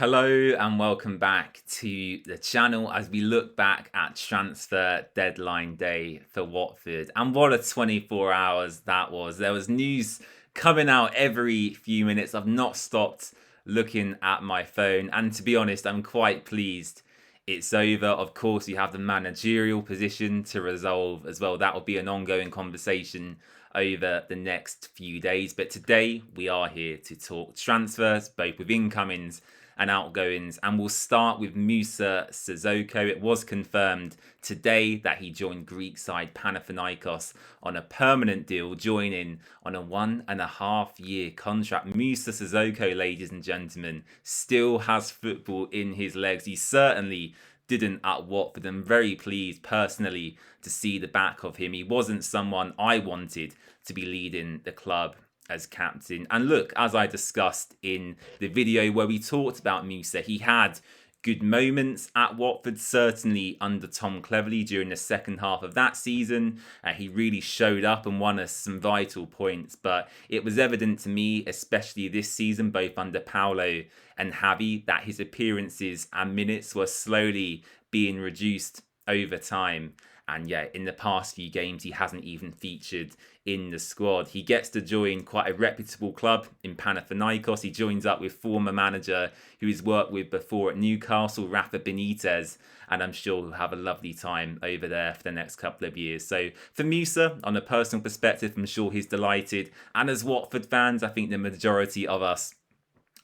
Hello and welcome back to the channel as we look back at transfer deadline day for Watford. And what a 24 hours that was. There was news coming out every few minutes. I've not stopped looking at my phone. And to be honest, I'm quite pleased it's over. Of course, you have the managerial position to resolve as well. That will be an ongoing conversation over the next few days. But today we are here to talk transfers, both with incomings and outgoings, and we'll start with Musa Sissoko. It was confirmed today that he joined Greek side Panathinaikos on a permanent deal, joining on a 1.5-year contract. Musa Sissoko, ladies and gentlemen, still has football in his legs. He certainly didn't at Watford. I'm very pleased personally to see the back of him. He wasn't someone I wanted to be leading the club as captain. And look, as I discussed in the video where we talked about Musa, he had good moments at Watford, certainly under Tom Cleverley during the second half of that season. He really showed up and won us some vital points, but it was evident to me, especially this season, both under Paulo and Javi, that his appearances and minutes were slowly being reduced over time. And yeah, in the past few games, he hasn't even featured in the squad. He gets to join quite a reputable club in Panathinaikos. He joins up with former manager who he's worked with before at Newcastle, Rafa Benitez, and I'm sure he'll have a lovely time over there for the next couple of years. So for Musa, on a personal perspective, I'm sure he's delighted. And as Watford fans, I think the majority of us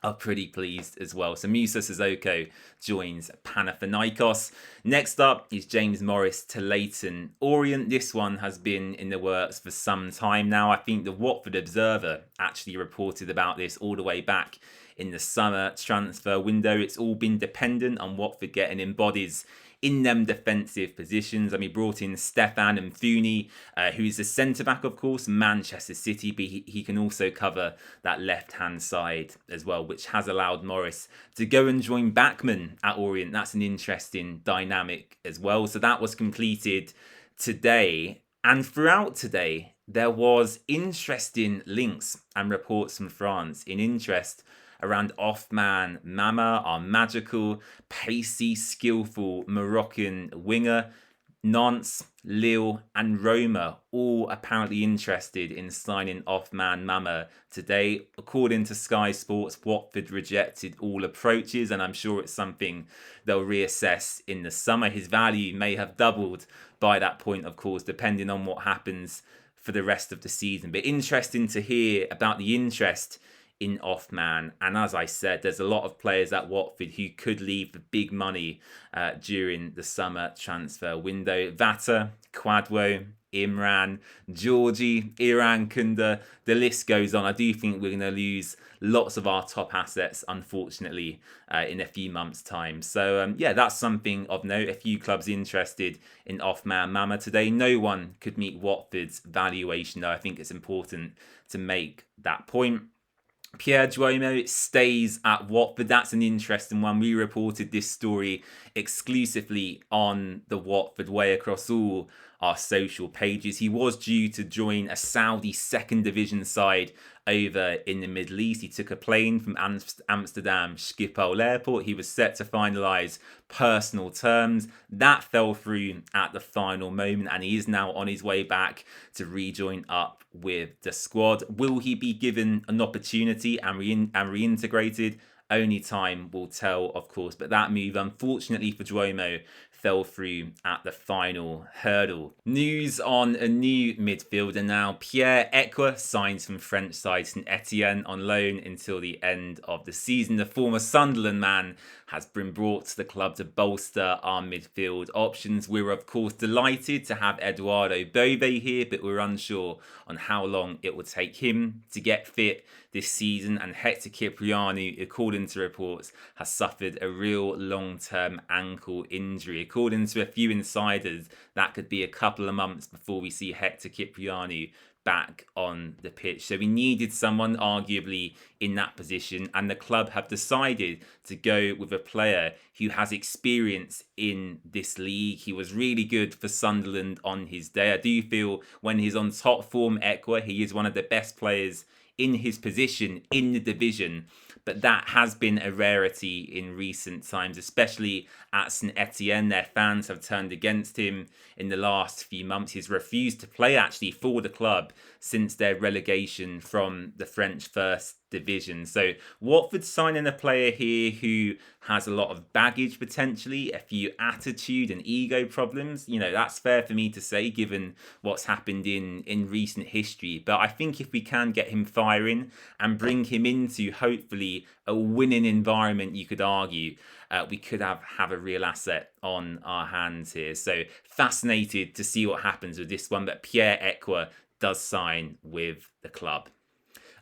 are pretty pleased as well. So Musa Sissoko joins Panathinaikos. Next up is James Morris to Leyton Orient. This one has been in the works for some time now. I think the Watford Observer actually reported about this all the way back in the summer transfer window. It's all been dependent on Watford getting in bodies in them defensive positions. I mean, brought in Stefan Mfuni, who is a centre-back, of course, Manchester City, but he can also cover that left-hand side as well, which has allowed Morris to go and join Bachmann at Orient. That's an interesting dynamic as well. So that was completed today. And throughout today, there was interesting links and reports from France in interest around Othman Mama, our magical, pacey, skillful Moroccan winger. Nantes, Lille and Roma all apparently interested in signing Othman Mama today. According to Sky Sports, Watford rejected all approaches, and I'm sure it's something they'll reassess in the summer. His value may have doubled by that point, of course, depending on what happens for the rest of the season. But interesting to hear about the interest in Othman. And as I said, there's a lot of players at Watford who could leave for big money during the summer transfer window. Vata, Kwadwo, Imran, Georgie, Iran Kunda, the list goes on. I do think we're going to lose lots of our top assets, unfortunately, in a few months' time. So, yeah, that's something of note. A few clubs interested in Othman Mama today. No one could meet Watford's valuation, though. I think it's important to make that point. Pierre Ekwah stays at Watford. That's an interesting one. We reported this story exclusively on the Watford Way across all our social pages. He was due to join a Saudi second division side over in the Middle East. He took a plane from Amsterdam Schiphol Airport. He was set to finalise personal terms. That fell through at the final moment, and he is now on his way back to rejoin up with the squad. Will he be given an opportunity and reintegrated? Only time will tell, of course. But that move, unfortunately for Duomo, fell through at the final hurdle. News on a new midfielder now. Pierre Ekwah signs from French side St Etienne on loan until the end of the season. The former Sunderland man has been brought to the club to bolster our midfield options. We're of course delighted to have Eduardo Bove here, but we're unsure on how long it will take him to get fit this season. And Hector Cipriani, according to reports, has suffered a real long-term ankle injury. According to a few insiders, that could be a couple of months before we see Hector Cipriani back on the pitch. So we needed someone arguably in that position, and the club have decided to go with a player who has experience in this league. He was really good for Sunderland on his day. I do feel when he's on top form, Ekwah, he is one of the best players in his position in the division. but that has been a rarity in recent times, especially at St Etienne. Their fans have turned against him in the last few months. He's refused to play actually for the club since their relegation from the French First Division. So Watford signing a player here who has a lot of baggage potentially, a few attitude and ego problems. You know, that's fair for me to say given what's happened in recent history. But I think if we can get him firing and bring him into hopefully a winning environment, you could argue, we could have a real asset on our hands here. So fascinated to see what happens with this one. But Pierre Ekwah does sign with the club.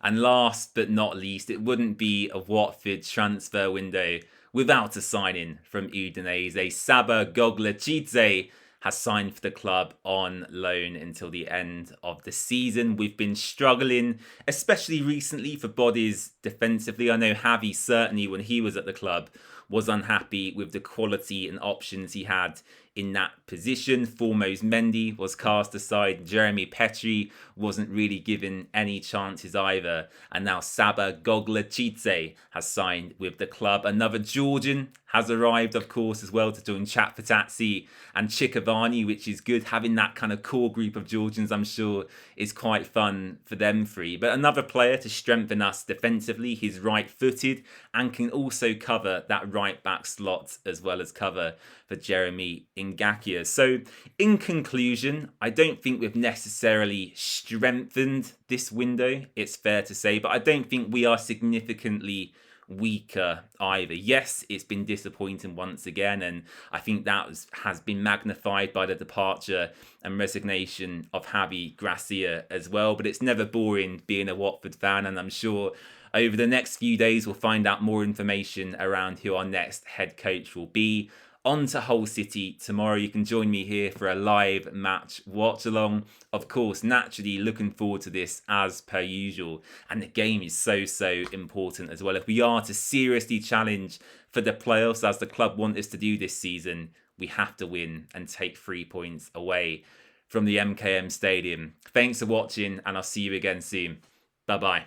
And last but not least, it wouldn't be a Watford transfer window without a signing from Udinese. Saba Goglichidze has signed for the club on loan until the end of the season. We've been struggling, especially recently, for bodies defensively. I know Javi certainly, when he was at the club, was unhappy with the quality and options he had in that position. Foremost Mendy was cast aside. Jeremy Petry wasn't really given any chances either. And now Saba Goglichidze has signed with the club. Another Georgian has arrived, of course, as well to join Chapatazzi and Chikavani, which is good. Having that kind of core group of Georgians, I'm sure, is quite fun for them three. But another player to strengthen us defensively. He's right-footed and can also cover that right-back slot as well as cover for Jeremy Ngakia. So, in conclusion, I don't think we've necessarily strengthened this window, it's fair to say, but I don't think we are significantly weaker either. Yes, it's been disappointing once again, and I think that has been magnified by the departure and resignation of Javi Gracia as well, but it's never boring being a Watford fan, and I'm sure over the next few days we'll find out more information around who our next head coach will be. On to Hull City tomorrow. You can join me here for a live match watch along. Of course, naturally looking forward to this as per usual. And the game is so important as well. If we are to seriously challenge for the playoffs, as the club want us to do this season, we have to win and take 3 points away from the MKM Stadium. Thanks for watching, and I'll see you again soon. Bye-bye.